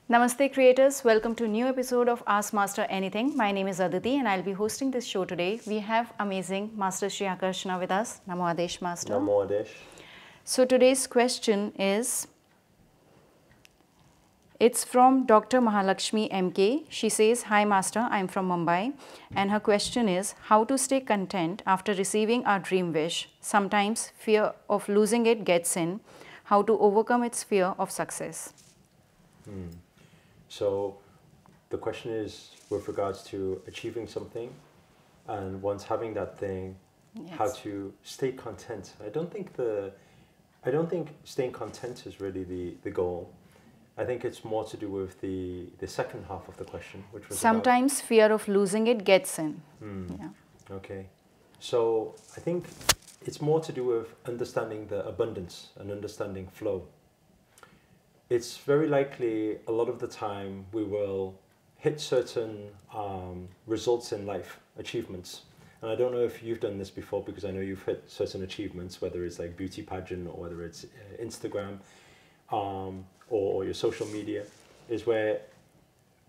Namaste creators, welcome to a new episode of Ask Master Anything. My name is Aditi and I'll be hosting this show today. We have amazing Master Shri Akarshana with us. Namo Adesh Master. Namo Adesh. So today's question is, it's from Dr. Mahalakshmi MK. She says, "Hi Master, I'm from Mumbai." And her question is, how to stay content after receiving our dream wish? Sometimes fear of losing it gets in. How to overcome its fear of success? So the question is with regards to achieving something and once having that thing, how to stay content. I don't think staying content is really the goal. I think it's more to do with the second half of the question, which was sometimes fear of losing it gets in. Yeah. Okay. So I think it's more to do with understanding the abundance and understanding flow. It's very likely a lot of the time we will hit certain results in life, achievements. And I don't know if you've done this before, because I know you've hit certain achievements, whether it's like beauty pageant or whether it's Instagram or your social media, is where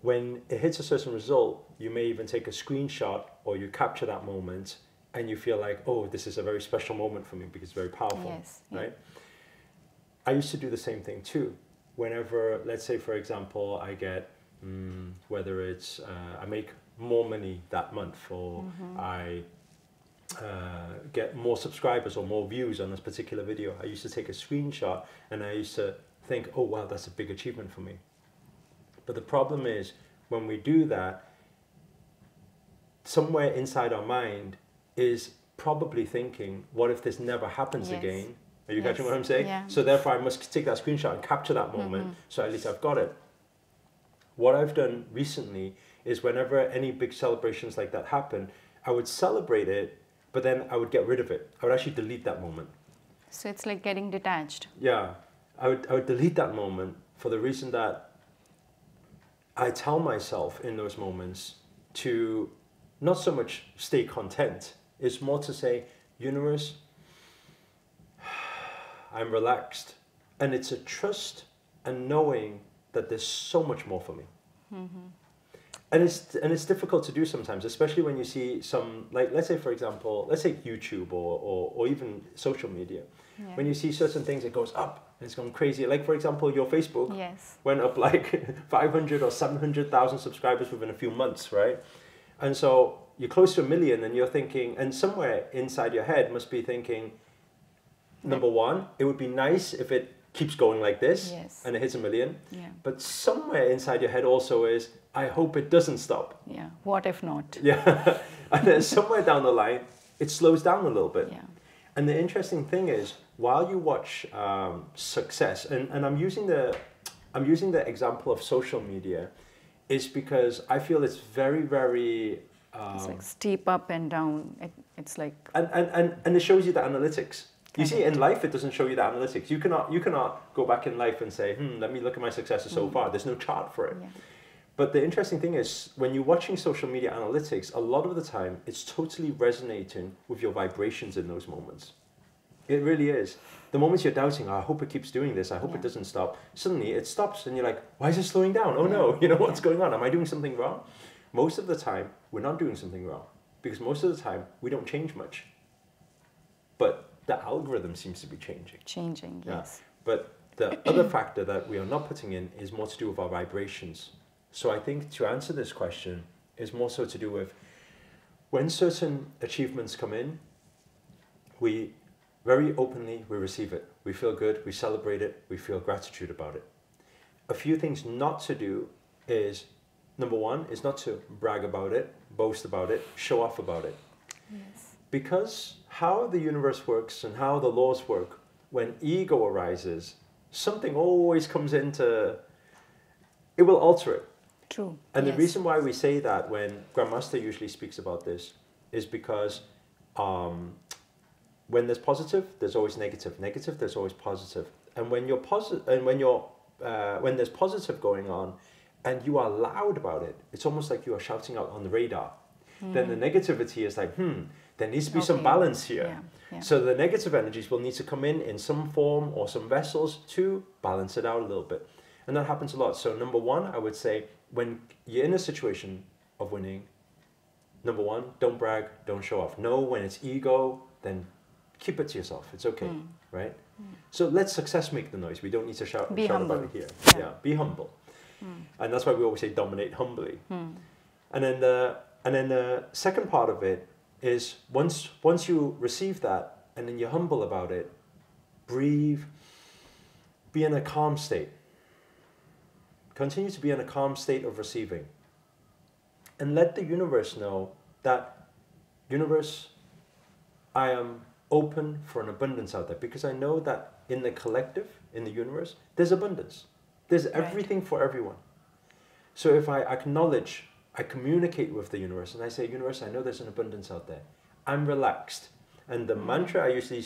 when it hits a certain result, you may even take a screenshot or you capture that moment and you feel like, oh, this is a very special moment for me because it's very powerful, Yes, right? I used to do the same thing too. Whenever, let's say, for example, I get, whether it's, I make more money that month, or I get more subscribers or more views on this particular video, I used to take a screenshot and I used to think, oh, wow, that's a big achievement for me. But the problem is, when we do that, somewhere inside our mind is probably thinking, what if this never happens again? Are you catching what I'm saying? Yeah. So therefore I must take that screenshot and capture that moment, so at least I've got it. What I've done recently is whenever any big celebrations like that happen, I would celebrate it, but then I would get rid of it. I would actually delete that moment. So it's like getting detached. Yeah, I would delete that moment for the reason that I tell myself in those moments to not so much stay content, it's more to say, universe, I'm relaxed, and it's a trust and knowing that there's so much more for me. And it's difficult to do sometimes, especially when you see some, like, let's say, for example, let's say YouTube or even social media. When you see certain things, it goes up, and it's gone crazy. Like, for example, your Facebook went up like 500 or 700,000 subscribers within a few months, right? And so you're close to 1 million, and you're thinking, and somewhere inside your head must be thinking, number one, it would be nice if it keeps going like this and it hits 1 million. But somewhere inside your head also is, I hope it doesn't stop. Yeah. What if not? Yeah. And then somewhere down the line, it slows down a little bit. Yeah. And the interesting thing is, while you watch success, and I'm using the example of social media, is because I feel it's very, very it's like steep up and down. It's like and it shows you the analytics. You see, in life, it doesn't show you the analytics. You cannot go back in life and say, let me look at my successes so far. There's no chart for it. But the interesting thing is, when you're watching social media analytics, a lot of the time, it's totally resonating with your vibrations in those moments. It really is. The moments you're doubting, I hope it keeps doing this, I hope it doesn't stop. Suddenly, it stops, and you're like, why is it slowing down? Oh no, what's going on? Am I doing something wrong? Most of the time, we're not doing something wrong, because most of the time, we don't change much. But the algorithm seems to be changing. Yes. But the other factor that we are not putting in is more to do with our vibrations. So I think to answer this question is more so to do with when certain achievements come in, we very openly, we receive it. We feel good, we celebrate it, we feel gratitude about it. A few things not to do is, number one, is not to brag about it, boast about it, show off about it. Yes. Because how the universe works and how the laws work, when ego arises, something always comes into, it will alter it. True. And the reason why we say that when Grandmaster usually speaks about this is because when there's positive, there's always negative. Negative, there's always positive. And when you're positive, and when there's positive going on, and you are loud about it, it's almost like you are shouting out on the radar. Then the negativity is like, there needs to be some balance here. So the negative energies will need to come in some form or some vessels to balance it out a little bit. And that happens a lot. So number one, I would say, when you're in a situation of winning, number one, don't brag, don't show off. Know when it's ego, then keep it to yourself. It's okay, right? So let success make the noise. We don't need to shout about it here. Yeah, be humble. And that's why we always say dominate humbly. And then the second part of it is once you receive that and then you're humble about it, breathe, be in a calm state. Continue to be in a calm state of receiving. And let the universe know that, universe, I am open for an abundance out there, because I know that in the collective, in the universe, there's abundance. There's everything for everyone. So if I acknowledge, I communicate with the universe and I say, universe, I know there's an abundance out there. I'm relaxed. And the mantra I usually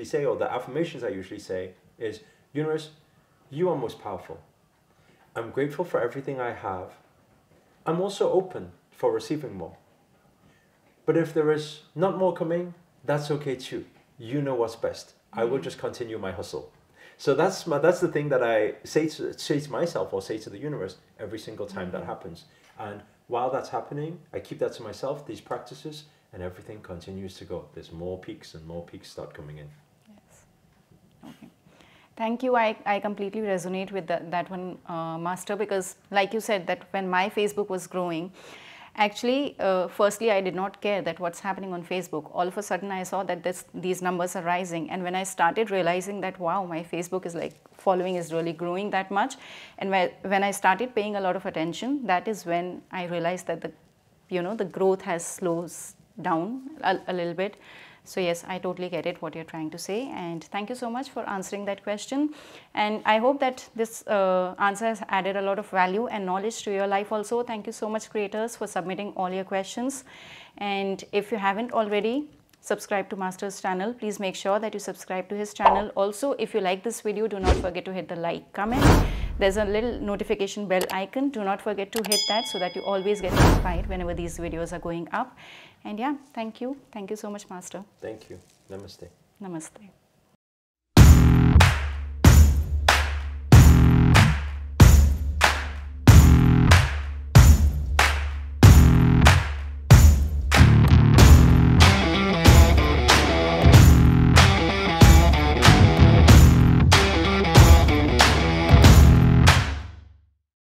say, or the affirmations I usually say is, universe, you are most powerful. I'm grateful for everything I have. I'm also open for receiving more. But if there is not more coming, that's okay too. You know what's best. I will just continue my hustle. So that's the thing that I say to myself, or say to the universe every single time that happens. And while that's happening, I keep that to myself, these practices, and everything continues to go. There's more peaks and more peaks start coming in. Yes. Okay. Thank you. I completely resonate with that one, Master, because like you said, that when my Facebook was growing, actually, firstly, I did not care that what's happening on Facebook. All of a sudden, I saw that these numbers are rising. And when I started realizing that, wow, my Facebook is like, following is really growing that much. And when I started paying a lot of attention, that is when I realized that the growth has slowed down a little bit. So yes, I totally get it, what you're trying to say. And thank you so much for answering that question. And I hope that this answer has added a lot of value and knowledge to your life also. Thank you so much, creators, for submitting all your questions. And if you haven't already subscribed to Master's channel, please make sure that you subscribe to his channel. Also, if you like this video, do not forget to hit the like, comment. There's a little notification bell icon. Do not forget to hit that so that you always get notified whenever these videos are going up. And yeah, thank you. Thank you so much, Master. Thank you. Namaste. Namaste.